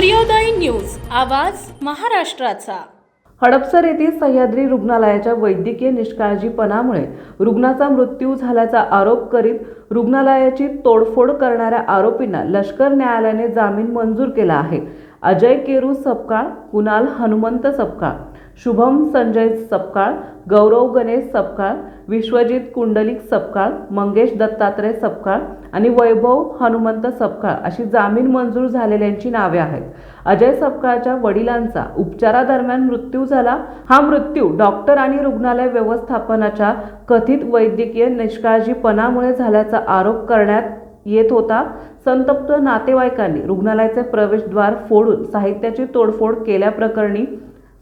सूर्योदय न्यूज, आवाज महाराष्ट्राचा। हडपसर येथील सह्याद्री रुग्णालयाच्या वैद्यकीय निष्काळजीपणामुळे रुग्णाचा मृत्यू झाल्याचा आरोप करीत रुग्णालयाची तोडफोड करणाऱ्या आरोपींना लष्कर न्यायालयाने जामीन मंजूर केला आहे। अजय केरू सपकाळ, कुणाल हनुमंत सपकाळ, शुभम संजय सपकाळ, गौरव गणेश सपकाळ, विश्वजित कुंडलिक सपकाळ, मंगेश दत्तात्रय सपकाळ आणि वैभव हनुमंत सपकाळ अशी जामीन मंजूर झालेल्यांची नावे आहेत। अजय सपकाळच्या वडिलांचा उपचारादरम्यान मृत्यू झाला। हा मृत्यू डॉक्टर आणि रुग्णालय व्यवस्थापनाच्या कथित वैद्यकीय निष्काळजीपणामुळे झाल्याचा आरोप करण्यात येत होता। संतप्त नातेवाईकांनी रुग्णालयाचे प्रवेशद्वार फोडून साहित्याची तोडफोड केल्याप्रकरणी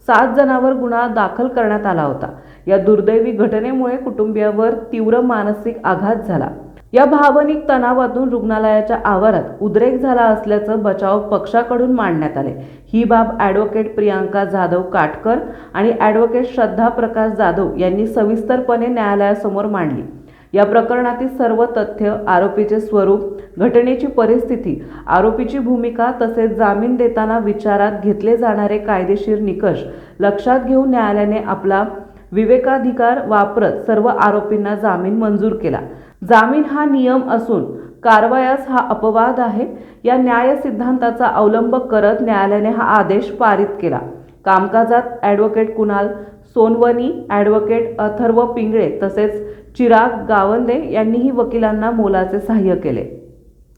7 जणांवर गुन्हा दाखल करण्यात आला होता। या दुर्दैवी घटनेमुळे कुटुंबियांवर तीव्र मानसिक आघात झाला। या भावनिक तणावातून रुग्णालयाच्या आवारात उद्रेक झाला असल्याचं बचाव पक्षाकडून मांडण्यात आले। ही बाब ॲडव्होकेट प्रियांका जाधव काटकर आणि ॲडव्होकेट श्रद्धा प्रकाश जाधव यांनी सविस्तरपणे न्यायालयासमोर मांडली। या प्रकरणातील सर्व तथ्य, आरोपीचे स्वरूप, घटनेची परिस्थिती, आरोपीची भूमिका तसेच जामीन देताना विचारात घेतले जाणारे कायदेशीर निकष लक्षात घेऊन न्यायालयाने आपला विवेकाधिकार वापरत सर्व आरोपींना जामीन मंजूर केला। जामीन हा नियम असून कारवायास हा अपवाद आहे। या न्याय सिद्धांताचा अवलंब करत न्यायालयाने हा आदेश पारित केला। कामकाजात ॲडव्होकेट कुणाल सोनवणी, ॲडव्होकेट अथर्व पिंगळे तसेच चिराग गावंदे यांनीही वकिलांना मोलाचे सहाय्य केले।